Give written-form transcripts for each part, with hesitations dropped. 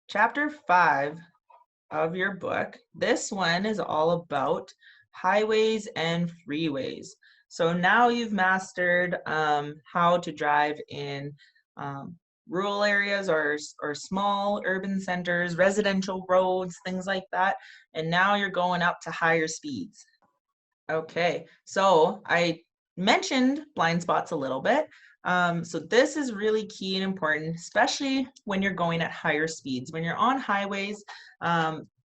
Chapter 5 of your book. This one is all about highways and freeways. So now you've mastered how to drive in rural areas or small urban centers, residential roads, things like that. And now you're going up to higher speeds. Okay, so I mentioned blind spots a little bit. So this is really key and important, especially when you're going at higher speeds. When you're on highways,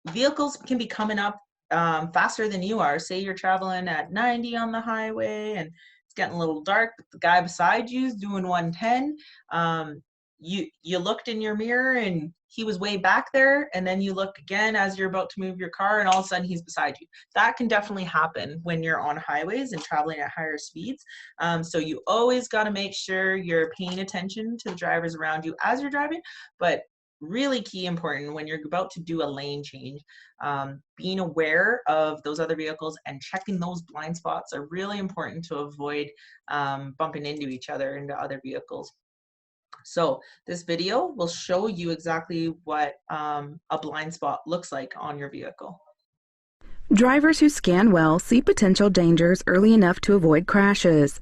vehicles can be coming up faster than you are. Say you're traveling at 90 on the highway and it's getting a little dark, but the guy beside you is doing 110. You looked in your mirror and he was way back there, and then you look again as you're about to move your car and all of a sudden he's beside you. That can definitely happen when you're on highways and traveling at higher speeds. So you always got to make sure you're paying attention to the drivers around you as you're driving, but really key important when you're about to do a lane change, being aware of those other vehicles and checking those blind spots are really important to avoid bumping into each other, into other vehicles. So this video will show you exactly what a blind spot looks like on your vehicle. Drivers who scan well see potential dangers early enough to avoid crashes.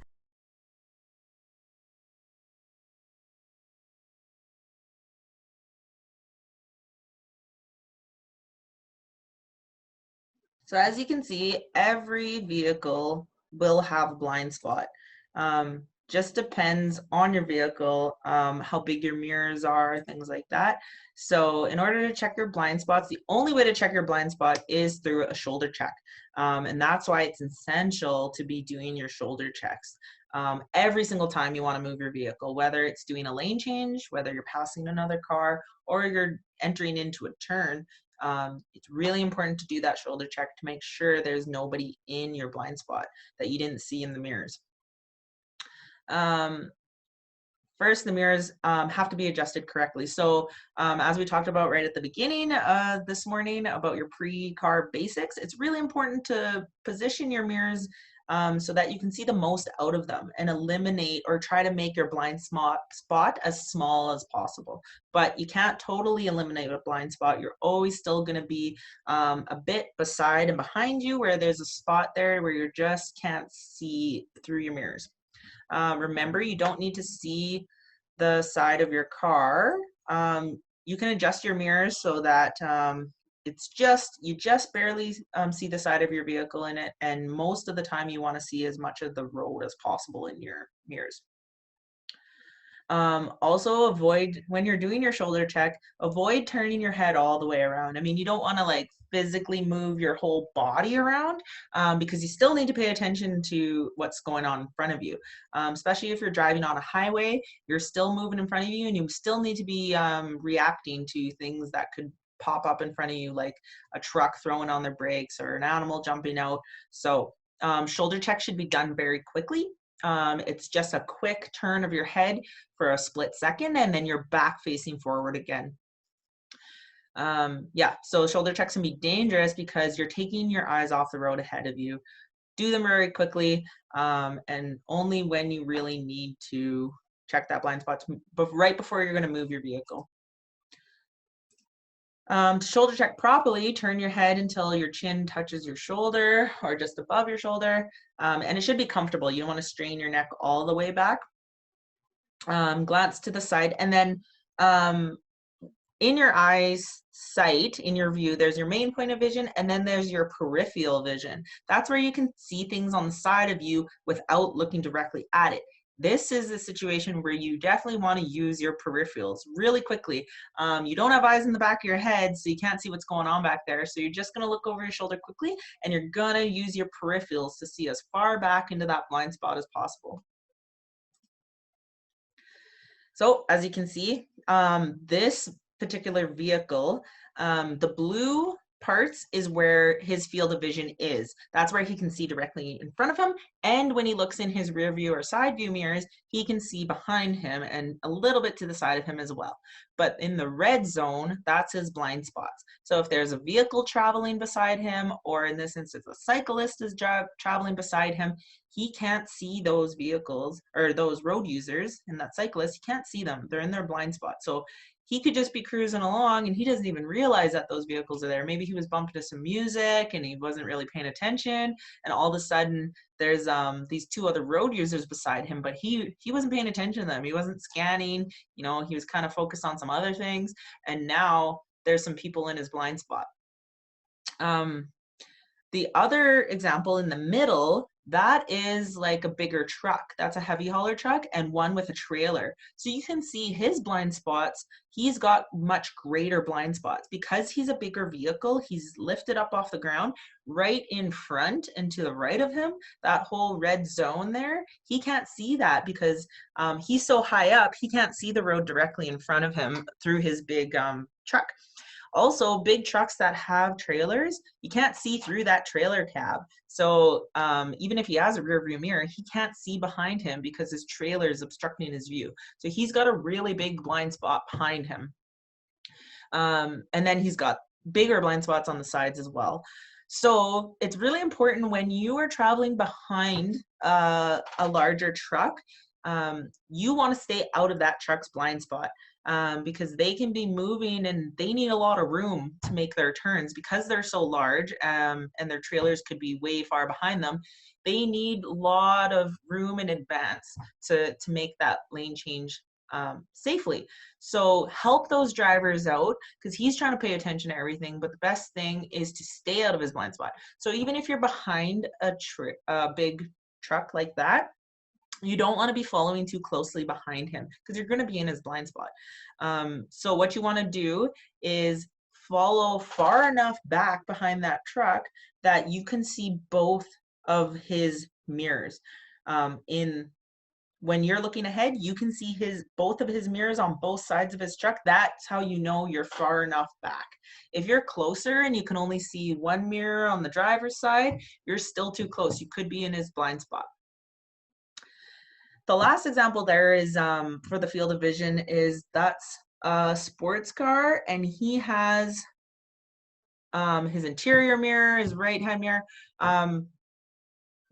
So as you can see, every vehicle will have a blind spot. Just depends on your vehicle, how big your mirrors are, things like that. So in order to check your blind spots, the only way to check your blind spot is through a shoulder check. And that's why it's essential to be doing your shoulder checks. Every single time you want to move your vehicle, whether it's doing a lane change, whether you're passing another car, or you're entering into a turn, it's really important to do that shoulder check to make sure there's nobody in your blind spot that you didn't see in the mirrors. First, the mirrors have to be adjusted correctly. So as we talked about right at the beginning this morning about your pre-car basics, it's really important to position your mirrors so that you can see the most out of them and eliminate or try to make your blind spot as small as possible. But you can't totally eliminate a blind spot. You're always still going to be a bit beside and behind you where there's a spot there where you just can't see through your mirrors. Remember, you don't need to see the side of your car. You can adjust your mirrors so that you just barely see the side of your vehicle in it, and most of the time you want to see as much of the road as possible in your mirrors. Also avoid, when you're doing your shoulder check, avoid turning your head all the way around. I mean, you don't want to like physically move your whole body around because you still need to pay attention to what's going on in front of you. Especially if you're driving on a highway, you're still moving in front of you and you still need to be reacting to things that could pop up in front of you, like a truck throwing on their brakes or an animal jumping out. So shoulder check should be done very quickly. It's just a quick turn of your head for a split second, and then you're back facing forward again. Yeah, so shoulder checks can be dangerous because you're taking your eyes off the road ahead of you. Do them very quickly, and only when you really need to check that blind spot, but right before you're going to move your vehicle. To shoulder check properly, turn your head until your chin touches your shoulder or just above your shoulder, and it should be comfortable. You don't want to strain your neck all the way back. Glance to the side, and then in your eyes sight, in your view, there's your main point of vision, and then there's your peripheral vision. That's where you can see things on the side of you without looking directly at it. This is a situation where you definitely want to use your peripherals really quickly. You don't have eyes in the back of your head, so you can't see what's going on back there. So you're just going to look over your shoulder quickly, and you're going to use your peripherals to see as far back into that blind spot as possible. So as you can see, this particular vehicle, the blue parts is where his field of vision is. That's where he can see directly in front of him. And when he looks in his rear view or side view mirrors, he can see behind him and a little bit to the side of him as well. But in the red zone, that's his blind spots. So if there's a vehicle traveling beside him, or in this instance, a cyclist is traveling beside him, he can't see those vehicles or those road users and that cyclist, he can't see them. They're in their blind spot. So he could just be cruising along and he doesn't even realize that those vehicles are there. Maybe he was bumping to some music and he wasn't really paying attention, and all of a sudden there's these two other road users beside him, but he wasn't paying attention to them. He wasn't scanning, you know, he was kind of focused on some other things, and now there's some people in his blind spot. The other example in the middle, that is like a bigger truck. That's a heavy hauler truck and one with a trailer. So you can see his blind spots. He's got much greater blind spots because he's a bigger vehicle. He's lifted up off the ground right in front and to the right of him, that whole red zone there. He can't see that because he's so high up, he can't see the road directly in front of him through his big truck. Also, big trucks that have trailers, you can't see through that trailer cab. So even if he has a rear view mirror, he can't see behind him because his trailer is obstructing his view. So he's got a really big blind spot behind him. And then he's got bigger blind spots on the sides as well. So it's really important when you are traveling behind a larger truck, you want to stay out of that truck's blind spot. Because they can be moving and they need a lot of room to make their turns because they're so large, and their trailers could be way far behind them. They need a lot of room in advance to make that lane change safely. So help those drivers out because he's trying to pay attention to everything, but the best thing is to stay out of his blind spot. So even if you're behind a big truck like that, you don't want to be following too closely behind him because you're going to be in his blind spot. So what you want to do is follow far enough back behind that truck that you can see both of his mirrors. When you're looking ahead, you can see both of his mirrors on both sides of his truck. That's how you know you're far enough back. If you're closer and you can only see one mirror on the driver's side, you're still too close. You could be in his blind spot. The last example there is for the field of vision is that's a sports car, and he has his interior mirror, his right-hand mirror,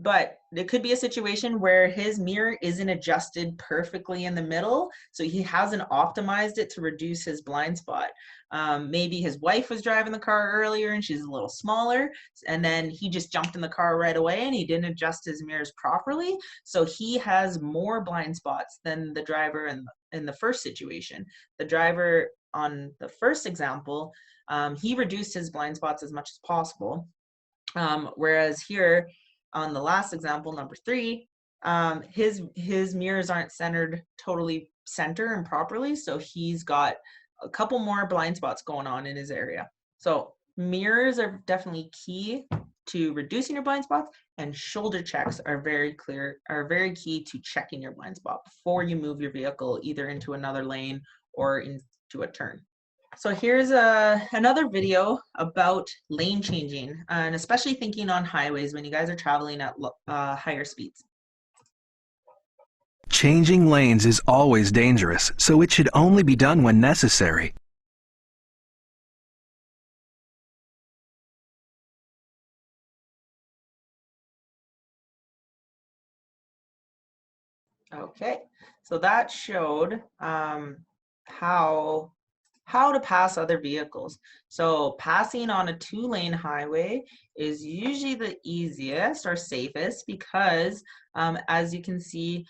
but it could be a situation where his mirror isn't adjusted perfectly in the middle, so he hasn't optimized it to reduce his blind spot. Maybe his wife was driving the car earlier and she's a little smaller, and then he just jumped in the car right away and he didn't adjust his mirrors properly, so he has more blind spots than the driver in the first situation. The driver on the first example, he reduced his blind spots as much as possible, whereas here on the last example, number 3, his mirrors aren't centered totally center and properly, so he's got a couple more blind spots going on in his area. So mirrors are definitely key to reducing your blind spots, and shoulder checks are very key to checking your blind spot before you move your vehicle either into another lane or into a turn. So here's another video about lane changing, and especially thinking on highways when you guys are traveling at higher speeds. Changing lanes is always dangerous, so it should only be done when necessary. Okay, so that showed how to pass other vehicles. So passing on a 2-lane highway is usually the easiest or safest because as you can see,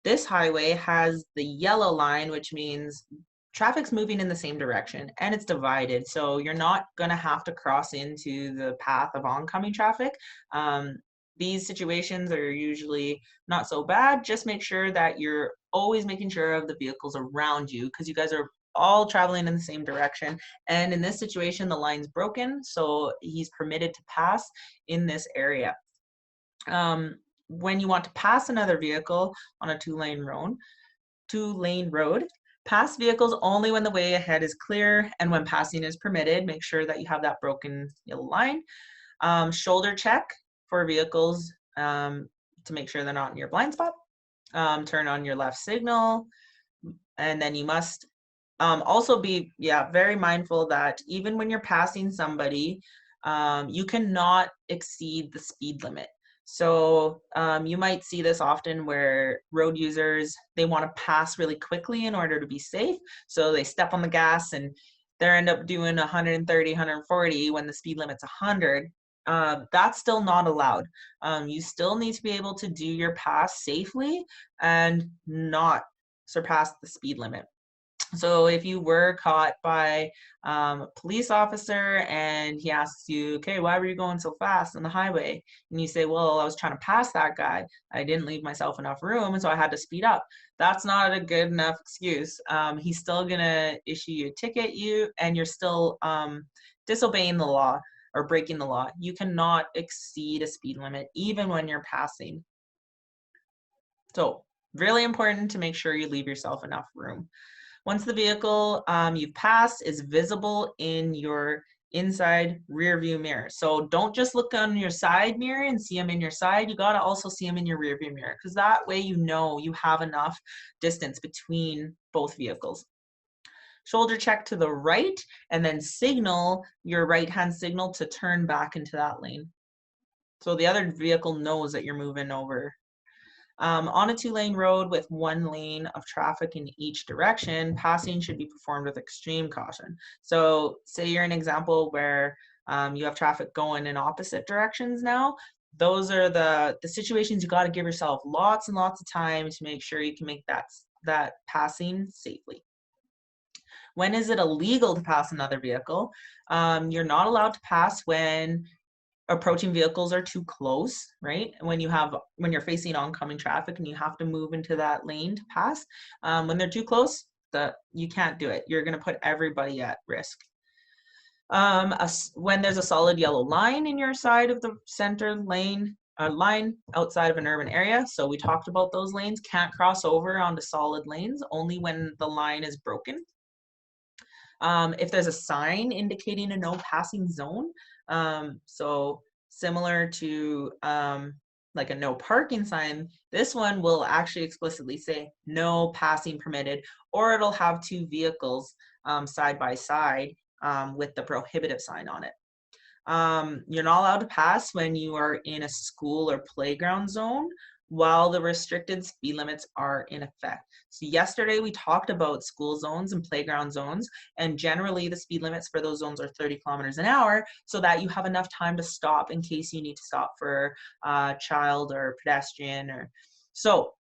this highway has the yellow line, which means traffic's moving in the same direction and it's divided. So you're not going to have to cross into the path of oncoming traffic. These situations are usually not so bad. Just make sure that you're always making sure of the vehicles around you because you guys are all traveling in the same direction. And in this situation, the line's broken, so he's permitted to pass in this area. When you want to pass another vehicle on a 2-lane road, pass vehicles only when the way ahead is clear and when passing is permitted. Make sure that you have that broken yellow line. Shoulder check for vehicles to make sure they're not in your blind spot. Turn on your left signal, and then you must also be very mindful that even when you're passing somebody, you cannot exceed the speed limit. So you might see this often where road users, they want to pass really quickly in order to be safe. So they step on the gas and they end up doing 130, 140 when the speed limit's 100. That's still not allowed. You still need to be able to do your pass safely and not surpass the speed limit. So if you were caught by a police officer and he asks you, okay, why were you going so fast on the highway? And you say, well, I was trying to pass that guy. I didn't leave myself enough room, and so I had to speed up. That's not a good enough excuse. He's still going to issue you a ticket, and you're still disobeying the law or breaking the law. You cannot exceed a speed limit even when you're passing. So really important to make sure you leave yourself enough room. Once the vehicle you've passed is visible in your inside rear view mirror. So don't just look on your side mirror and see them in your side. You got to also see them in your rear view mirror, because that way you know you have enough distance between both vehicles. Shoulder check to the right and then signal your right hand signal to turn back into that lane. So the other vehicle knows that you're moving over. On a 2-lane road with 1 lane of traffic in each direction, passing should be performed with extreme caution. So say you're an example where you have traffic going in opposite directions now. Those are the situations you got to give yourself lots and lots of time to make sure you can make that passing safely. When is it illegal to pass another vehicle? You're not allowed to pass when approaching vehicles are too close, right? When you're facing oncoming traffic and you have to move into that lane to pass, when they're too close, you can't do it. You're going to put everybody at risk. When there's a solid yellow line in your side of the center lane, line outside of an urban area, so we talked about those lanes, can't cross over onto solid lanes, only when the line is broken. If there's a sign indicating a no passing zone, so similar to like a no parking sign, this one will actually explicitly say no passing permitted, or it'll have 2 vehicles side by side with the prohibitive sign on it. You're not allowed to pass when you are in a school or playground zone while the restricted speed limits are in effect. So yesterday we talked about school zones and playground zones, and generally the speed limits for those zones are 30 kilometers an hour, so that you have enough time to stop in case you need to stop for a child or pedestrian. So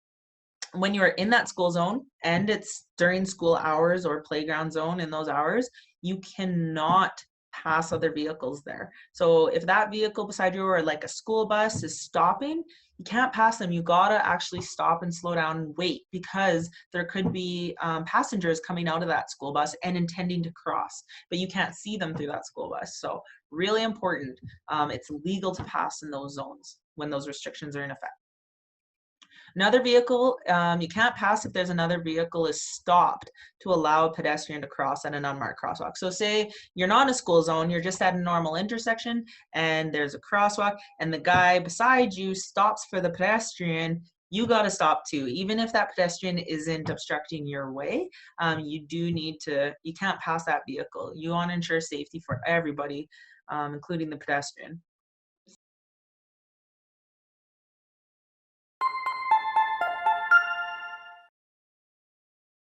when you're in that school zone and it's during school hours or playground zone in those hours, you cannot pass other vehicles there. So if that vehicle beside you or like a school bus is stopping, you can't pass them. You gotta actually stop and slow down and wait, because there could be passengers coming out of that school bus and intending to cross, but you can't see them through that school bus. So really important. It's legal to pass in those zones when those restrictions are in effect. Another vehicle, you can't pass if there's another vehicle is stopped to allow a pedestrian to cross at an unmarked crosswalk. So say you're not in a school zone, you're just at a normal intersection and there's a crosswalk and the guy beside you stops for the pedestrian, you got to stop too. Even if that pedestrian isn't obstructing your way, you can't pass that vehicle. You want to ensure safety for everybody, including the pedestrian.